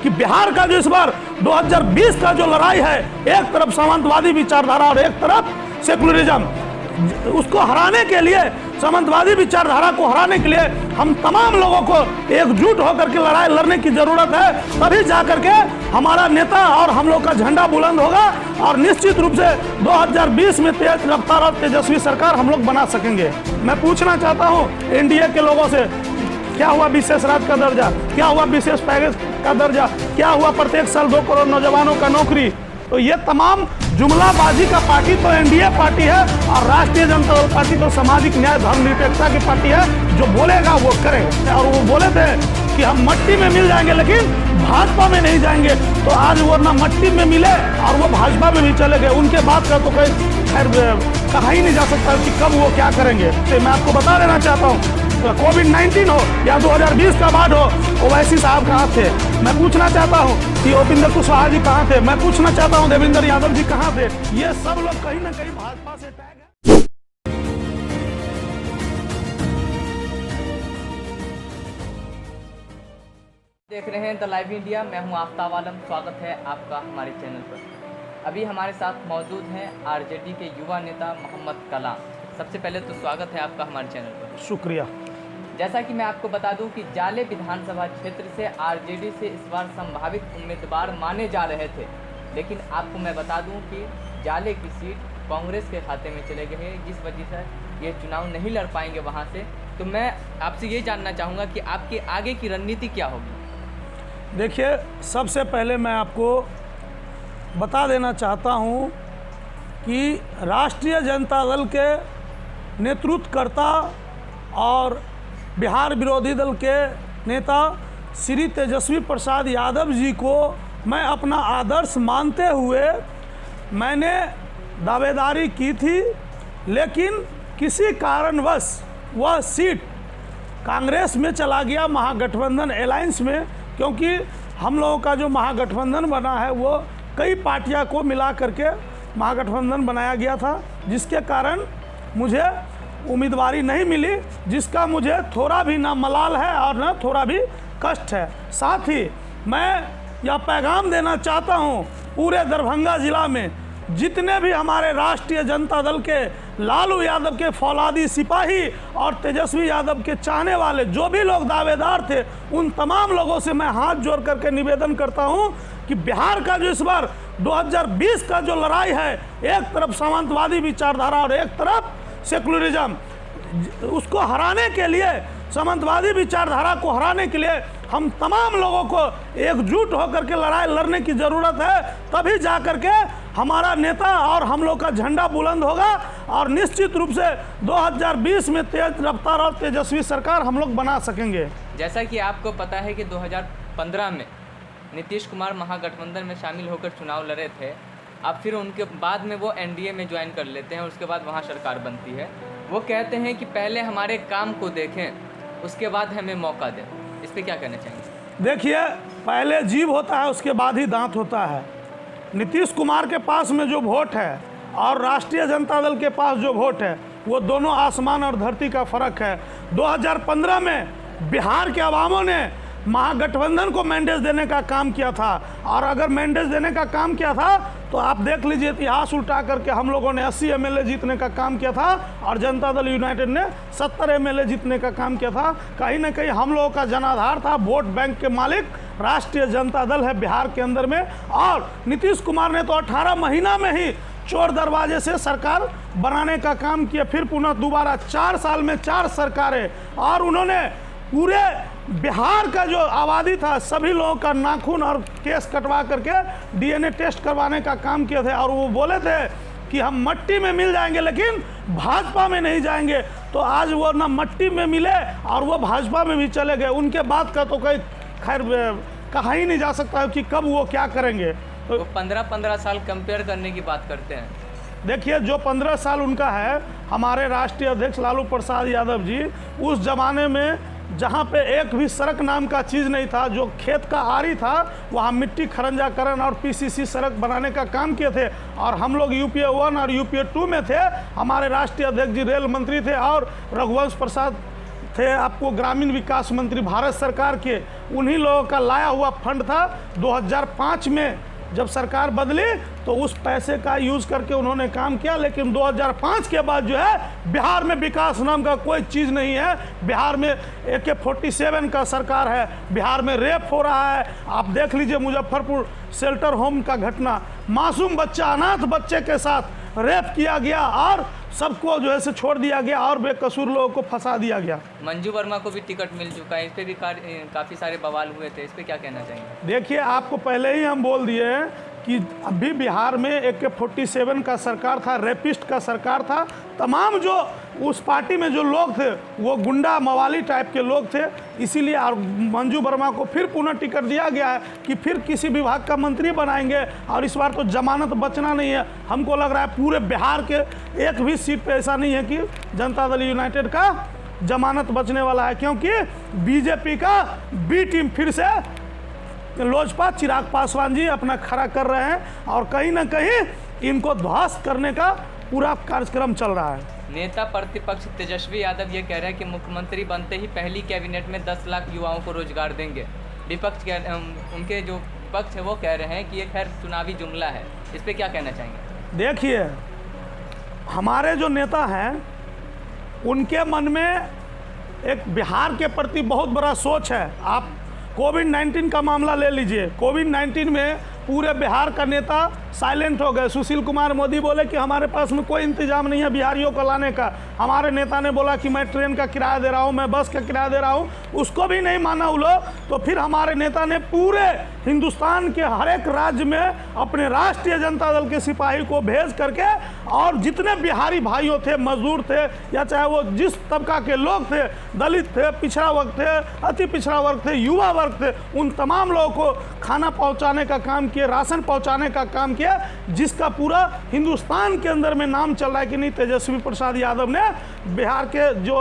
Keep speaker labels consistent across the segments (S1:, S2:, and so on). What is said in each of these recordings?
S1: कि बिहार का जो इस बार 2020 का जो लड़ाई है, एक तरफ सामंतवादी विचारधारा और एक तरफ सेकुलरिज्म, उसको हराने के लिए, सामंतवादी विचारधारा को हराने के लिए हम तमाम लोगों को एकजुट होकर के लड़ाई लड़ने की जरूरत है। तभी जाकर के हमारा नेता और हम लोग का झंडा बुलंद होगा और निश्चित रूप से 2020 में तेज रफ्तार और तेजस्वी सरकार हम लोग बना सकेंगे। मैं पूछना चाहता हूँ एनडीए के लोगों से, क्या हुआ विशेष राज्य का दर्जा, क्या हुआ विशेष पैकेज का दर्जा, क्या हुआ प्रत्येक साल 2 करोड़ नौजवानों का नौकरी? तो ये तमाम जुमलाबाजी का पार्टी तो एनडीए पार्टी है और राष्ट्रीय जनता दल पार्टी तो सामाजिक न्याय धर्मनिरपेक्षता की पार्टी है। जो बोलेगा वो करेगा। और वो बोले थे कि हम मट्टी में मिल जाएंगे लेकिन भाजपा में नहीं जाएंगे, तो आज वो ना मट्टी में मिले और वो भाजपा में भी चले गए। उनके बात का तो कोई खैर कहा ही नहीं जा सकता कि कब वो क्या करेंगे। तो मैं आपको बता देना चाहता हूँ, कोविड-19 हो या 2020 का बाद हो, ओवैसी साहब कहाँ थे? मैं पूछना चाहता हूँ कि उपेंद्र कुशवाहा जी कहाँ थे? मैं पूछना चाहता हूँ देवेंद्र यादव जी कहाँ थे? ये सब लोग कहीं ना कहीं भाजपा से टैग है।
S2: देख रहे हैं द लाइव इंडिया, मैं हूं आफ्ताब आलम। स्वागत है आपका हमारे चैनल पर। अभी हमारे साथ मौजूद हैं आरजेडी के युवा नेता मोहम्मद कलाम। सबसे पहले तो स्वागत है आपका हमारे चैनल पर।
S1: शुक्रिया।
S2: जैसा कि मैं आपको बता दूं कि जाले विधानसभा क्षेत्र से आरजेडी से इस बार संभावित उम्मीदवार माने जा रहे थे, लेकिन आपको मैं बता दूं कि जाले की सीट कांग्रेस के खाते में चले गए हैं, जिस वजह से ये चुनाव नहीं लड़ पाएंगे वहाँ से। तो मैं आपसे ये जानना चाहूँगा कि आपकी आगे की रणनीति क्या होगी?
S1: देखिए, सबसे पहले मैं आपको बता देना चाहता हूँ कि राष्ट्रीय जनता दल के नेतृत्वकर्ता और बिहार विरोधी दल के नेता श्री तेजस्वी प्रसाद यादव जी को मैं अपना आदर्श मानते हुए मैंने दावेदारी की थी, लेकिन किसी कारणवश वह सीट कांग्रेस में चला गया, महागठबंधन अलायंस में। क्योंकि हम लोगों का जो महागठबंधन बना है वो कई पार्टियां को मिला करके महागठबंधन बनाया गया था, जिसके कारण मुझे उम्मीदवारी नहीं मिली, जिसका मुझे थोड़ा भी ना मलाल है और ना थोड़ा भी कष्ट है। साथ ही मैं यह पैगाम देना चाहता हूँ पूरे दरभंगा ज़िला में जितने भी हमारे राष्ट्रीय जनता दल के लालू यादव के फौलादी सिपाही और तेजस्वी यादव के चाहने वाले जो भी लोग दावेदार थे, उन तमाम लोगों से मैं हाथ जोड़ करके निवेदन करता हूं कि बिहार का जो इस बार 2020 का जो लड़ाई है, एक तरफ सामंतवादी विचारधारा और एक तरफ सेकुलरिज्म, उसको हराने के लिए, सामंतवादी विचारधारा को हराने के लिए हम तमाम लोगों को एकजुट होकर के लड़ाई लड़ने की ज़रूरत है। तभी जा कर के हमारा नेता और हम लोग का झंडा बुलंद होगा और निश्चित रूप से 2020 में तेज रफ्तार और तेजस्वी सरकार हम लोग बना सकेंगे।
S2: जैसा कि आपको पता है कि 2015 में नीतीश कुमार महागठबंधन में शामिल होकर चुनाव लड़े थे। अब फिर उनके बाद में वो एनडीए में ज्वाइन कर लेते हैं, उसके बाद वहाँ सरकार बनती है। वो कहते हैं कि पहले हमारे काम को देखें, उसके बाद हमें मौका दें। इस पर क्या कहना चाहेंगे?
S1: देखिए, पहले जीभ होता है, उसके बाद ही दांत होता है। नीतीश कुमार के पास में जो वोट है और राष्ट्रीय जनता दल के पास जो वोट है, वो दोनों आसमान और धरती का फ़र्क है। 2015 में बिहार के अवामों ने महागठबंधन को मैंडेज देने का काम किया था, और अगर मैंडेज देने का काम किया था तो आप देख लीजिए, इतिहास उल्टा करके हम लोगों ने 80 एमएलए जीतने का काम किया था और जनता दल यूनाइटेड ने 70 एमएलए जीतने का काम किया था। कहीं ना कहीं हम लोगों का जनाधार था, वोट बैंक के मालिक राष्ट्रीय जनता दल है बिहार के अंदर में। और नीतीश कुमार ने तो 18 महीना में ही चोर दरवाजे से सरकार बनाने का काम किया। फिर पुनः दोबारा 4 साल में 4 सरकारें, और उन्होंने पूरे बिहार का जो आबादी था सभी लोगों का नाखून और केस कटवा करके डीएनए टेस्ट करवाने का काम किए थे। और वो बोले थे कि हम मट्टी में मिल जाएंगे लेकिन भाजपा में नहीं जाएंगे। तो आज वो ना मट्टी में मिले और वो भाजपा में भी चले गए। उनके बात का तो कोई खैर कहा ही नहीं जा सकता कि कब वो क्या करेंगे।
S2: तो 15-15 साल कंपेयर करने की बात करते हैं।
S1: देखिए, जो 15 साल उनका है, हमारे राष्ट्रीय अध्यक्ष लालू प्रसाद यादव जी उस जमाने में जहाँ पे एक भी सड़क नाम का चीज़ नहीं था, जो खेत का आरी था वहाँ मिट्टी खरंजाकरण और पीसीसी सड़क बनाने का काम किए थे। और हम लोग यूपीए 1 और यूपीए 2 में थे। हमारे राष्ट्रीय अध्यक्ष जी रेल मंत्री थे और रघुवंश प्रसाद थे आपको ग्रामीण विकास मंत्री भारत सरकार के, उन्हीं लोगों का लाया हुआ फंड था। 2005 में जब सरकार बदली तो उस पैसे का यूज़ करके उन्होंने काम किया, लेकिन 2005 के बाद जो है बिहार में विकास नाम का कोई चीज़ नहीं है। बिहार में AK-47 का सरकार है, बिहार में रेप हो रहा है। आप देख लीजिए मुजफ्फरपुर शेल्टर होम का घटना, मासूम बच्चा, अनाथ बच्चे के साथ रेप किया गया और सबको जो है से छोड़ दिया गया और बेकसूर लोगों को फंसा दिया गया।
S2: मंजू वर्मा को भी टिकट मिल चुका है, इस पर भी काफ़ी सारे बवाल हुए थे, इस पर क्या कहना चाहेंगे?
S1: देखिए, आपको पहले ही हम बोल दिए हैं कि अभी बिहार में AK-47 का सरकार था, रेपिस्ट का सरकार था। तमाम जो उस पार्टी में जो लोग थे वो गुंडा मवाली टाइप के लोग थे, इसीलिए और मंजू वर्मा को फिर पुनः टिकट दिया गया है कि फिर किसी विभाग का मंत्री बनाएंगे और इस बार तो जमानत बचना नहीं है। हमको लग रहा है पूरे बिहार के एक भी सीट पे ऐसा नहीं है कि जनता दल यूनाइटेड का जमानत बचने वाला है, क्योंकि बीजेपी का बी टीम फिर से लोजपा चिराग पासवान जी अपना खड़ा कर रहे हैं और कहीं ना कहीं इनको ध्वस्त करने का पूरा कार्यक्रम चल रहा है।
S2: नेता प्रतिपक्ष तेजस्वी यादव ये कह रहे हैं कि मुख्यमंत्री बनते ही पहली कैबिनेट में 10 लाख युवाओं को रोजगार देंगे। विपक्ष उनके जो पक्ष है वो कह रहे हैं कि ये खैर चुनावी जुमला है, इस पर क्या कहना चाहेंगे?
S1: देखिए, हमारे जो नेता हैं उनके मन में एक बिहार के प्रति बहुत बड़ा सोच है। आप कोविड-19 का मामला ले लीजिए, कोविड-19 में पूरे बिहार का नेता साइलेंट हो गए। सुशील कुमार मोदी बोले कि हमारे पास में कोई इंतजाम नहीं है बिहारियों को लाने का। हमारे नेता ने बोला कि मैं ट्रेन का किराया दे रहा हूँ, मैं बस का किराया दे रहा हूँ, उसको भी नहीं माना वो लोग। तो फिर हमारे नेता ने पूरे हिंदुस्तान के हर एक राज्य में अपने राष्ट्रीय जनता दल के सिपाही को भेज करके और जितने बिहारी भाइयों थे, मजदूर थे या चाहे वो जिस तबका के लोग थे, दलित थे, पिछड़ा वर्ग थे, अति पिछड़ा वर्ग थे, युवा वर्ग थे, उन तमाम लोगों को खाना पहुँचाने का काम किया, राशन पहुँचाने का काम किया, जिसका पूरा हिंदुस्तान के अंदर में नाम चल रहा है कि नहीं, तेजस्वी प्रसाद यादव ने बिहार के जो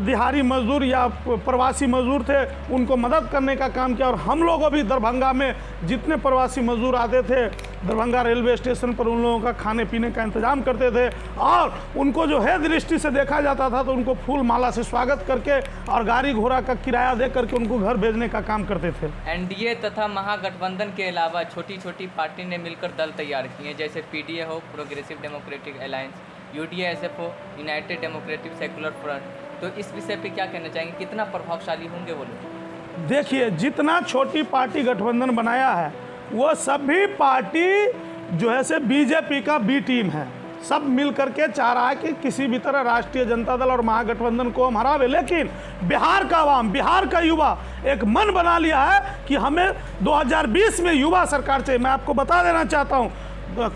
S1: दिहाड़ी मजदूर या प्रवासी मजदूर थे उनको मदद करने का काम किया। और हम लोगों भी दरभंगा में जितने प्रवासी मजदूर आते थे, दरभंगा रेलवे स्टेशन पर उन लोगों का खाने पीने का इंतजाम करते थे और उनको जो है दृष्टि से देखा जाता था तो उनको फूल माला से स्वागत करके और गाड़ी घोड़ा का किराया दे करके उनको घर भेजने का काम करते थे।
S2: एनडीए तथा महागठबंधन के अलावा छोटी छोटी पार्टी ने मिलकर दल तैयार किए हैं, जैसे PDA हो, प्रोग्रेसिव डेमोक्रेटिक अलायंस, UDA-SF हो, यूनाइटेड डेमोक्रेटिक सेकुलर फ्रंट। तो इस विषय पे क्या कहना चाहेंगे, कितना प्रभावशाली होंगे वो लोग?
S1: देखिए, जितना छोटी पार्टी गठबंधन बनाया है वो सभी पार्टी जो है से बीजेपी का बी टीम है। सब मिल करके चाह रहा है कि किसी भी तरह राष्ट्रीय जनता दल और महागठबंधन को हम हरावे, लेकिन बिहार का आवाम, बिहार का युवा एक मन बना लिया है कि हमें 2020 में युवा सरकार चाहिए। मैं आपको बता देना चाहता हूँ,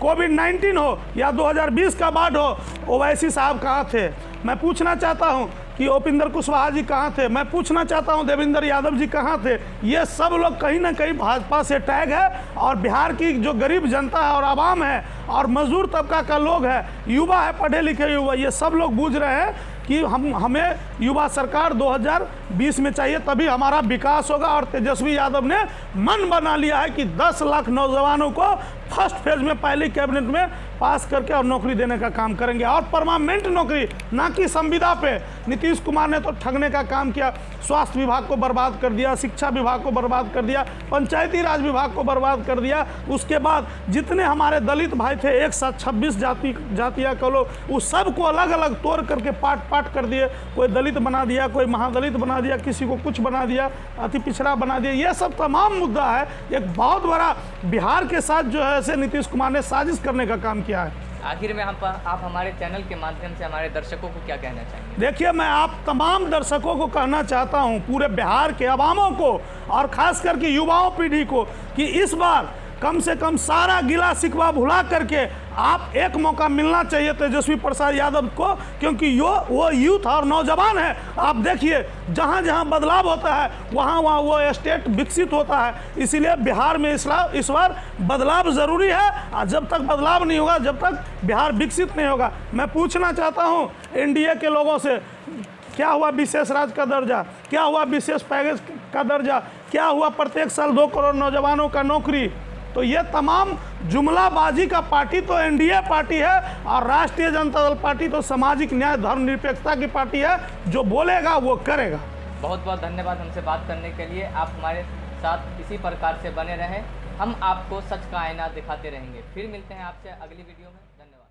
S1: कोविड-19 हो या 2020 का बाढ़ हो, ओवैसी साहब कहाँ थे? मैं पूछना चाहता हूँ कि उपेंद्र कुशवाहा जी कहाँ थे? मैं पूछना चाहता हूँ देवेंद्र यादव जी कहाँ थे? ये सब लोग कहीं ना कहीं भाजपा से टैग है और बिहार की जो गरीब जनता है और आवाम है और मजदूर तबका का लोग है, युवा है, पढ़े लिखे युवा, ये सब लोग बूझ रहे हैं कि हमें युवा सरकार 2020 में चाहिए, तभी हमारा विकास होगा। और तेजस्वी यादव ने मन बना लिया है कि 10 लाख नौजवानों को फर्स्ट फेज में पहली कैबिनेट में पास करके और नौकरी देने का काम करेंगे, और परमानेंट नौकरी, ना कि संविदा पे। नीतीश कुमार ने तो ठगने का काम किया, स्वास्थ्य विभाग को बर्बाद कर दिया, शिक्षा विभाग को बर्बाद कर दिया, पंचायती राज विभाग को बर्बाद कर दिया। उसके बाद जितने हमारे दलित भाई थे, एक साथ 26 जातियाँ का लोग, उस सबको अलग अलग तोड़ करके पाट कर दिए। कोई दलित बना दिया, कोई महादलित बना दिया, किसी को कुछ बना दिया, अति पिछड़ा बना दिया। ये सब तमाम मुद्दा है। एक बहुत बड़ा बिहार के साथ जो है से नीतीश कुमार ने साजिश करने का काम किया है।
S2: आखिर में आप हमारे चैनल के माध्यम से हमारे दर्शकों को क्या कहना चाहेंगे?
S1: देखिए, मैं आप तमाम दर्शकों को कहना चाहता हूं, पूरे बिहार के अवामों को और खास करके युवाओं पीढ़ी को, कि इस बार कम से कम सारा गिला शिकवा भुला करके आप एक मौका मिलना चाहिए तेजस्वी प्रसाद यादव को, क्योंकि वो यूथ और नौजवान है। आप देखिए, जहाँ जहाँ बदलाव होता है वहाँ वहाँ वो स्टेट विकसित होता है। इसीलिए बिहार में इस बार बदलाव ज़रूरी है, और जब तक बदलाव नहीं होगा, जब तक बिहार विकसित नहीं होगा। मैं पूछना चाहता हूँ एनडीए के लोगों से, क्या हुआ विशेष राज्य का दर्जा? क्या हुआ विशेष पैकेज का दर्जा? क्या हुआ प्रत्येक साल 2 करोड़ नौजवानों का नौकरी? तो ये तमाम जुमलाबाजी का पार्टी तो एनडीए पार्टी है और राष्ट्रीय जनता दल पार्टी तो सामाजिक न्याय धर्मनिरपेक्षता की पार्टी है। जो बोलेगा वो करेगा।
S2: बहुत बहुत धन्यवाद हमसे बात करने के लिए। आप हमारे साथ इसी प्रकार से बने रहें, हम आपको सच का आईना दिखाते रहेंगे। फिर मिलते हैं आपसे अगली वीडियो में। धन्यवाद।